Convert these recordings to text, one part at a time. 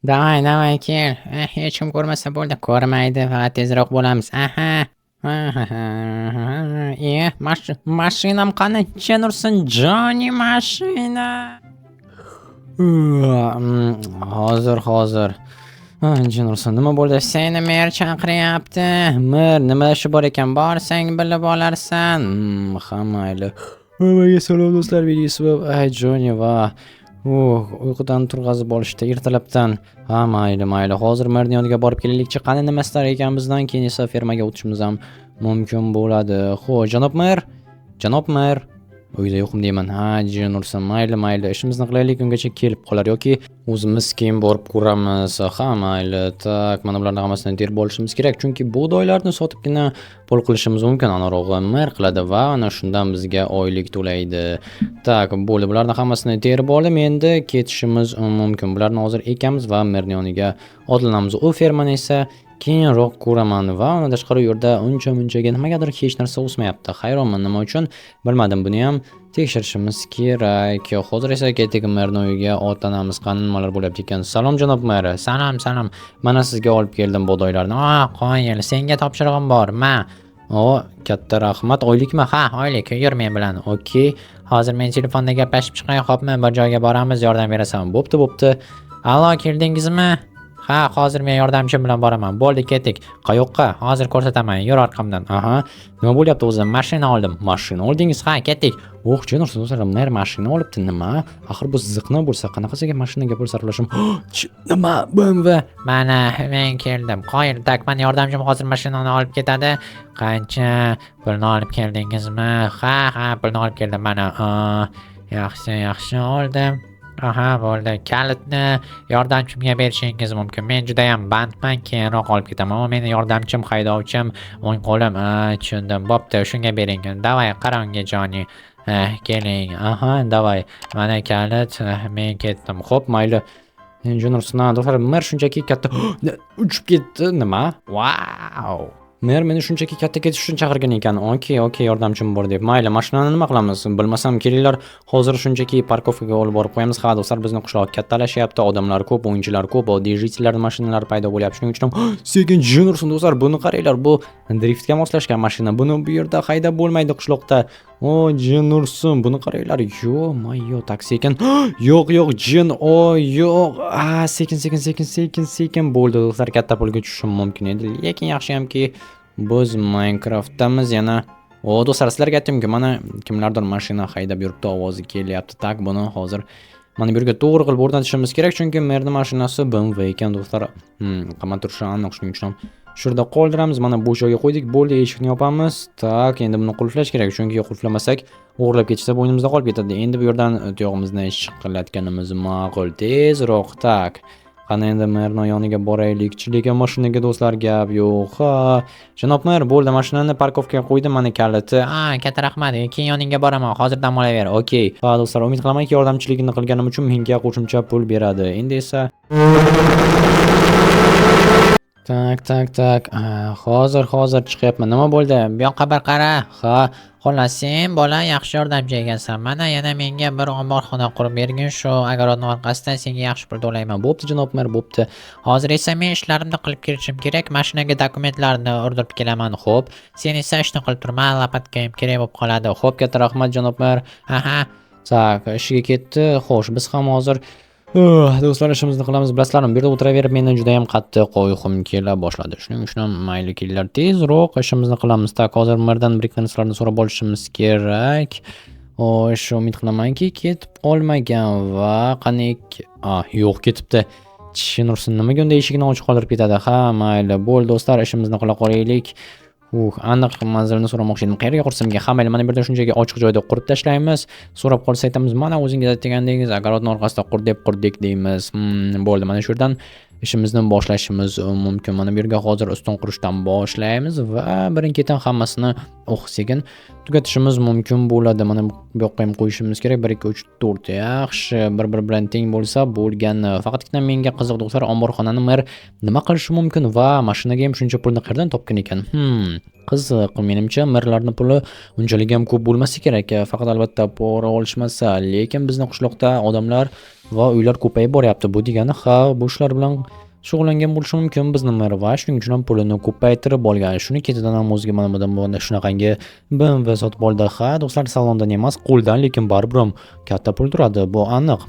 Davay kel. Hech kim ko'rmasa bo'ldi. Ko'rmaydi, faqat tezroq bo'lamiz. Aha. Mashinam qani? Nursin, Joni mashina. Hozir. Nursin, nima bo'ldi? Seni mer chaqiryapti. Mer, nima ishi bor ekan? Borsang bilib olarsan. Ha, mayli. Hammaga salom do'stlar, videosi bor. Joni va uyqudan turg'azib olishdi ertalabdan. Ha, mayli. Hozir merning yoniga borib kelaylikchi. Qani nima istar ekan bizdan, keyin esa fermaga o'tishimiz ham mumkin bo'ladi. Xo'p, janob mer. Uyda yo'qim deyman. Ha, Nursin, mayli. Ishimizni qilaylik, ungacha kelib qolar yoki o'zimiz keyin borib ko'ramiz. Ha, mayli. Tak, mana bularning hammasini terib olishimiz kerak, chunki bug'doylarni sotibgina pul qilishimiz mumkin. Anarog'i mer qiladi va ana shundan bizga oylik to'laydi. Tak, bo'ldi. Bularning hammasini terib olib, endi ketishimiz mumkin. Bularni hozir ekamiz va merning yoniga otlanamiz. U fermani esa keyinroq ko'raman va undan tashqari yerda uncha-munchaga nimagadir hech narsa o'smayapti. Hayronman, nima uchun bilmadim. Buni ham tekshirishimiz kerak. Hozir esa ketdik merning uyiga otlanamiz. Qani nimalar bo'lyapti ekan? Salom janob mer. Salom. Mana sizga olib keldim bug'doylarni. Qo'yil, senga topshirig'im bor. Katta rahmat. Oylikmi? Ha, oylik. Yur men bilan. Okey. Hozir men telefonda gaplashib chiqay, xo'pmi? Bir joyga boramiz, yordam berasan. Bo'pti. Allo, keldingizmi? Ha, hozir men yordamchim bilan boraman. Bo'ldi, ketdik. Qayoqqa? Hozir ko'rsataman. Yur orqamdan. Aha. Nima bo'lyapti o'zi? Mashina oldim. Mashina oldingiz? Ha, ketdik. Nursin, mer mashina olibdi. Nima? Axir bu ziqna bo'lsa, qanaqasiga mashinaga pul sarflashim? Nima? BMW. Mana men keldim. Qoyil, tak, mana yordamchim hozir mashinani olib ketadi. Qancha pulni olib keldingizmi? Ha, pulni olib keldim mana. Yaxshi oldim. Aha, bo'ldi. Kalitni yordamchimga berishingiz mumkin. Men juda ham bandman, keyinroq olib ketaman. Ammo meni yordamchim, haydovchim, o'ng qo'lim. Tushundim. Bo'pti, shunga bering. Davay, qarangga Joni. Keling. Aha, davay. Mana kalit. Men ketdim. Xo'p, mayli. Nursin, do'stlar, mer shunchaki katta uchib ketdi. Nima? Wow! Mer meni shunchaki katta ketish uchun chaqirgan ekan. Okey, yordamchim bor deb. Mayli, mashinani nima qilamiz? Bilmasam, kelinglar, hozir shunchaki parkovkaga olib borib qo'yamiz. Ha, do'stlar, bizni qishloq kattalashyapti, odamlar ko'p, o'yinchilar ko'p, oddiy jitellar mashinalari paydo bo'lyapti. Shuning uchun sekin Nursin, do'stlar, buni qaranglar, bu driftga moslashgan mashina. Buni bu yerda haydab bo'lmaydi qishloqda. Nursin, buni qaranglar. Yo, taksi ekan. Yo'q, jin. Yo'q. Sekin. Bo'ldi, do'stlar, katta pulga tushishim mumkin edi. Lekin yaxshiyamki biz Minecraftdamiz yana. Do'stlar, sizlarga aytdimki, mana kimlardir mashina haydab yuribdi, ovozi kelyapti. Tak, buni hozir mana bu yerga to'g'ri qilib o'rnatishimiz kerak, chunki merning mashinasi BMW ekan, do'stlar. Qamab turishi aniq, shuning uchun shu yerda qoldiramiz. Mana bu joyga qo'ydik. Bo'ldi, eshikni yopamiz. Tak, endi buni qulflash kerak, chunki qulflamasak o'g'irlab ketsa bo'ynimizda qolib ketadi. Endi bu yerdan tuyog'imizni chiqarayotganimiz ma'qul. Tezroq. Tak. Qani endi merning yoniga boraylikchi, lekin mashinaga do'stlar gap yo'q. Ha, janob mer, bo'ldi, mashinani parkovkaga qo'ydim, mana kaliti. Katta rahmat. Keyin yoningga boraman. Hozir dam olaver. Okey. Ha, do'stlar, umid qilamanki yordamchiligini qilganim uchun menga qo'shimcha pul beradi. Endi esa Tak. Hozir chiqyapman. Nima bo'ldi? Bu yoqqa bir qara. Ha, xolos, sen bola yaxshi yordamchi ekansan. Mana yana menga bir omborxona qurib bergin, shu agarodning orqasidan senga yaxshi pul to'layman. Bo'pti, janob mer, bo'pti. Hozir esa men ishlarimni qilib kelishim kerak. Mashinaga dokumentlarni o'rdirib kelaman. Xo'p, sen esa ishni qilib turma, lapatka ham kerak bo'lib qoladi. Xo'p, katta rahmat, janob mer. Aha. Tak, ishiga ketdi. Xo'sh, biz ham hozir do'stlar, ishimizni qilamiz. Bilasizlarmi, bu yerda o'tiraverib meni juda ham qattiq qo'yqim kela boshladi. Shuning uchun mayli, kelinglar, tezroq ishimizni qilamiz. Tak, hozir merdan bir narsalarni so'rab olishimiz kerak. Shu umid qilamanki ketib qolmagan va yo'q, ketibdi. Nursin, nimaga unda eshikni ochiq qoldirib ketadi? Ha, mayli, bo'ldi, do'stlar, ishimizni qila qolaylik. Aniq manzilni so'ramoqchi edim. Qayerga qursamga? Ha, mayli, mana bu yerda shunchaki ochiq joyda qurib tashlaymiz. So'rab qolsa aytamiz, mana o'zingiz aytgandingiz, agarodning orqasida qurdik deymiz. Bo'ldi, mana shu yerdan ishimizni boshlashimiz mumkin. Mana bu yerga hozir ustun qurishdan boshlaymiz va birin-ketin hammasini sekin tugatishimiz mumkin bo'ladi. Mana bu yoqqa ham qo'yishimiz kerak. 1 2 3 4. Yaxshi, bir bilan teng bo'lsa bo'lgan. Faqatgina menga qiziq, do'stlar, omborxonani mer nima qilishi mumkin va mashinaga ham shuncha pulni qayerdan topgan ekan? Qiziq, menimcha merlarning puli unchalik ham ko'p bo'lmasa kerak. Faqat albatta pora olishmasa, lekin bizning qishloqda odamlar va uylar ko'payib boryapti. Bu degani ha, bu ishlar bilan shug'ullangan bo'lishi mumkin bizni mer va shuning uchun ham pulini ko'paytirib olgan. Shuni ketidan ham o'ziga mana bundan shunaqangi BMW sotib oldi. Ha, do'stlar, salondan emas, qo'ldan, lekin baribir ham katta pul turadi. Bu aniq.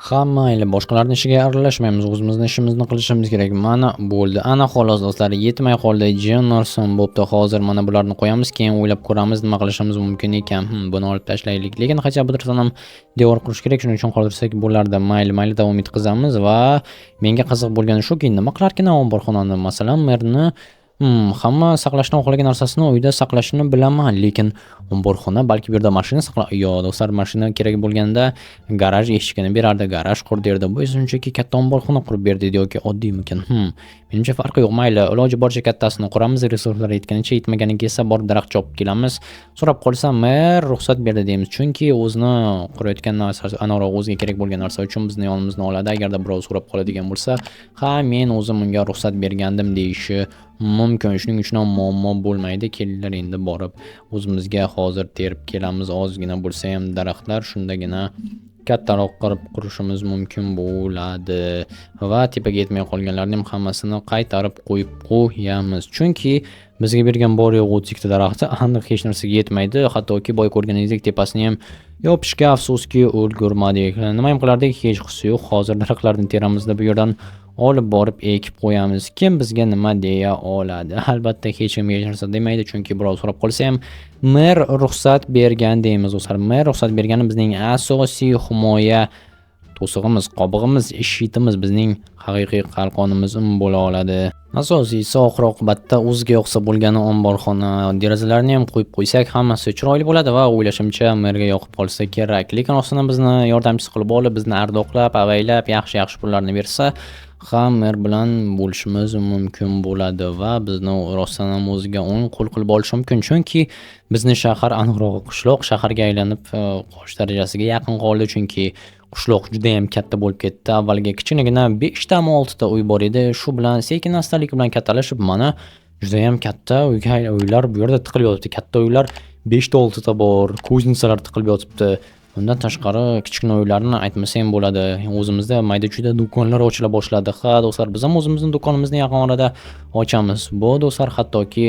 Ha, mayli, boshqalarning ishiga aralashmaymiz, o'zimizni ishimizni qilishimiz kerak. Mana bo'ldi. Ana xolos do'stlar, yetmay qoldi. Jennerson bo'pti. Hozir mana bularni qo'yamiz, keyin o'ylab ko'ramiz nima qilishimiz mumkin ekan. Buni olib tashlaylik. Lekin hech bitirsan ham devor qurish kerak, shuning uchun qoldirsak bo'lardi. Mayli, davom etqizamiz va menga qiziq bo'lgani shuki, nima qilarkan omborxonani, masalan, merni hamma saqlashni xohlagan narsasini uyda saqlashini bilaman, lekin omborxona balki bu yerda mashina yo do'stlar, mashina kerak bo'lganda garaj eshigini berardi, garaj qur derdi. Bu esa shunchaki katta omborxona qurib berdi yoki oddiymikan? Menimcha farqi yo'q. Mayli, iloji boricha kattasini quramiz, resurslar yetganicha, yetmaganiga esa borib daraxt chopib kelamiz. So'rab qolsa, mer ruxsat berdi deymiz, chunki o'zini qurayotgan narsa, anaroq o'ziga kerak bo'lgan narsa uchun bizni yonimizdan oladi. Agarda birov so'rab qoladigan bo'lsa, ha, men o'zim unga ruxsat bergandim deyishi mumkin. Shuning uchun ham muammo bo'lmaydi. Kelinglar endi borib o'zimizga hozir terib kelamiz. Ozgina bo'lsa ham daraxtlar, shundagina kattaroq qilib qurishimiz mumkin bo'ladi va tepaga yetmay qolganlarning hammasini qaytarib qo'yib qo'yamiz. Chunki bizga bergan bor yo'q 32 ta daraxti aniq hech narsaga yetmaydi. Hattoki boy ko'rganingizdek tepasini ham yopishga afsuski ulgurmadik. Nima ham qilardik, hech qisi yo'q. Hozir daraxtlarni teramizda bu yerdan olib borib ekib qo'yamiz. Kim bizga nima deya oladi? Albatta hech kim hech narsa demaydi, chunki birov so'rab qolsa ham mer ruxsat bergan deymiz do'stlar. Mer ruxsat bergani bizning asosiy himoya to'sig'imiz, qobig'imiz, ishitimiz, bizning haqiqiy qalqonimiz bo'la oladi. Asosiysi oxir oqibatda o'ziga yoqsa bo'lgani omborxona derazalarini ham qo'yib qo'ysak hammasi chiroyli bo'ladi va o'ylashimcha merga yoqib qolsa kerak. Lekin ostina bizni yordamchisi qilib olib, bizni ardoqlab, avaylab, yaxshi pullarni bersa, ham mer bilan bo'lishimiz mumkin bo'ladi va bizni rostdan ham o'ziga o'ng qo'l qilib olishi mumkin. Chunki bizni shahar aniqrog'i qishloq shaharga aylanib qolish darajasiga yaqin qoldi, chunki qishloq juda ham katta bo'lib ketdi. Avvaliga kichkinagina 5 ta 6 ta uy bor edi. Shu bilan sekin-astalik bilan kattalashib mana juda ham katta uylar bu yerda tiqilib yotibdi. Katta uylar 5 ta 6 ta bor, ko'znisalar tiqilib yotibdi. Bundan tashqari kichkina uylarni aytmasam bo'ladi. O'zimizda mayda-chuyda do'konlar ochila boshladi. Ha, do'stlar, biz ham o'zimizning do'konimizni yaqin orada ochamiz. Bu do'stlar hattoki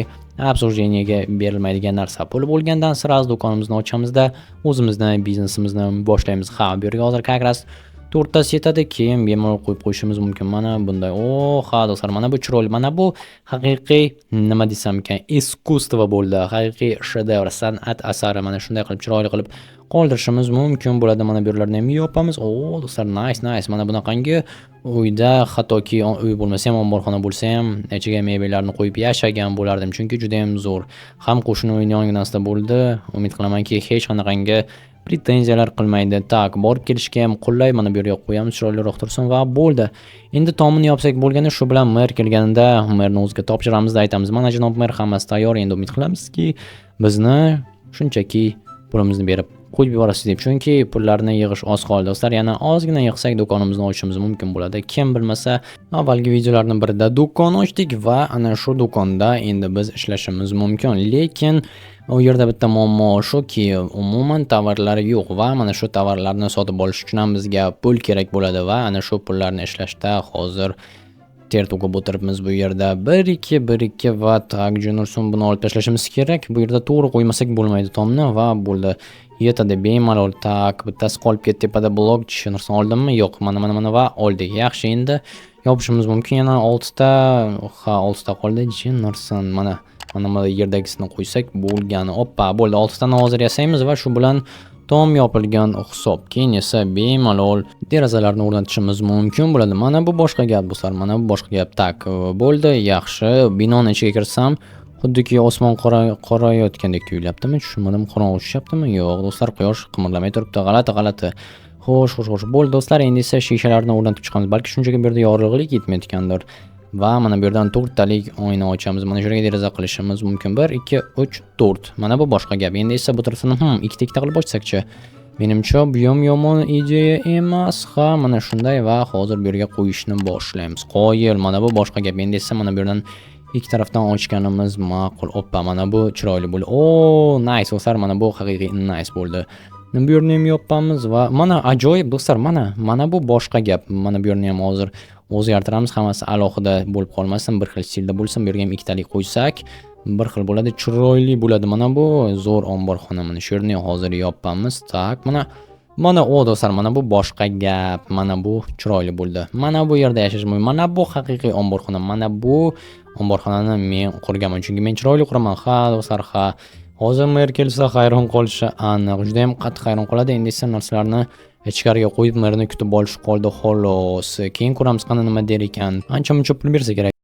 obsujeniyaga berilmaydigan narsa. Pul bo'lgandan sira do'konimizni ochamiz-da, o'zimizning biznesimizni boshlaymiz. Ha, bu yerga hozir как раз 4 ta yetadi, keyin bemalol qo'yib qo'yishimiz mumkin. Mana bunday. Ha, do'stlar, mana bu chiroyli. Mana bu haqiqiy nima desam ekan, iskustvo bo'ldi. Haqiqiy shedevr, san'at asari. Mana shunday qilib chiroyli qilib qoldirishimiz mumkin bo'ladi. Mana bu yerlarni ham yopamiz. Do'stlar, nice. Mana bunaqangi uyda hattoki uy bo'lmasa ham, omborxona bo'lsa ham, ichiga mebellarni qo'yib yashagan bo'lardim, chunki juda ham zo'r. Ham qo'shni uyning yonginasida bo'ldi. Umid qilamanki, hech qanaqangi pretenziyalar qilmaydi. Tak, borib kelishga ham qulay. Mana bu yerga qo'yamiz, chiroyliroq tursin va bo'ldi. Endi tomini yopsak bo'lgani, shu bilan mer kelganida merni o'ziga topshiramizda aytamiz. Mana janob mer, hammasi tayyor. Endi umid qilamizki, bizni shunchaki pulimizni berib qo'yib yuborasiz deb, chunki pullarni yig'ish oz qoldi do'stlar. Yana ozgina yig'sak do'konimizni ochishimiz mumkin bo'ladi. Kim bilmasa, avvalgi videolarning birida do'kon ochdik va ana shu do'konda endi biz ishlashimiz mumkin. Lekin u yerda bitta muammo shuki, umuman tovarlar yo'q va mana shu tovarlarni sotib olish uchun ham bizga pul kerak bo'ladi va ana shu pullarni ishlashda hozir ter to'kib o'tiribmiz bu yerda. 1-2 va tag Jennerson buni olib tashlashimiz kerak. Bu yerda to'g'ri qo'ymasak bo'lmaydi tomni va bo'ldi. Yetadi bemalol. Tak, bittasi qolib ketdi tepada. Blok Jennerson oldimmi? Yo'q. Mana va oldik. Yaxshi, endi yopishimiz mumkin. Yana 6 ta, 6 ta qoldi. Jennerson mana yerdagisini qo'ysak bo'lgani. Oppa, bo'ldi. 6 tani hozir yasaymiz va shu bilan tom yopilgan hisob. Keyin esa bemalol derazalarni o'rnatishimiz mumkin bo'ladi. Mana bu boshqa gap do'stlar. Mana bu boshqa gap. Tak, bo'ldi. Yaxshi. Binoning ichiga kirsam, xuddiki osmon qorayotgandek tuyulyaptimi? Tushunmadim. Qorong'u tushyaptimi? Yo'q, do'stlar, quyosh qimirlamay turibdi. G'alati. Xo'sh. Bo'ldi do'stlar, endi esa shishalarni o'rnatib chiqamiz. Balki shunchaki bu yerda yorug'lik yetmayotgandir. Va mana bu yerdan 4 talik oyna ochamiz. Mana shu yerga deraza qilishimiz mumkin. 1, 2, 3, 4. Mana bu boshqa gap. Endi esa bu tarafini ikkita qilib ochsakchi. Menimcha bu ham yomon ideya emas. Ha, mana shunday va hozir bu yerga qo'yishni boshlaymiz. Qo'yil, mana bu boshqa gap. Endi esa mana bu yerdan ikki tarafdan ochganimiz ma'qul. Oppa, mana bu chiroyli bo'ldi. Nice do'stlar, mana bu haqiqiy nice bo'ldi. Bu yerni ham yopamiz va mana ajoyib do'stlar, mana bu boshqa gap. Mana bu yerni ham hozir o'zgartiramiz, hammasi alohida bo'lib qolmasin, bir xil stilda bo'lsin. Bu yerga ham ikkitalik qo'ysak, bir xil bo'ladi, chiroyli bo'ladi. Mana bu zo'r omborxona. Mana shu yerni hozir yopamiz. Tak, mana o do'stlar, mana bu boshqa gap. Mana bu chiroyli bo'ldi. Mana bu yerda yashash mumkin. Mana bu haqiqiy omborxona. Mana bu omborxonani men qurganman, chunki men chiroyli quraman. Ha do'stlar, ha. Hozir mer kelsa hayron qolishi aniq. Juda ham qattiq hayron qoladi. Endi esa narsalarni ichkariga qo'yib merni kutib olish qoldi xolos. Keyin ko'ramiz qani nima der ekan. Ancha-muncha pul bersa kerak.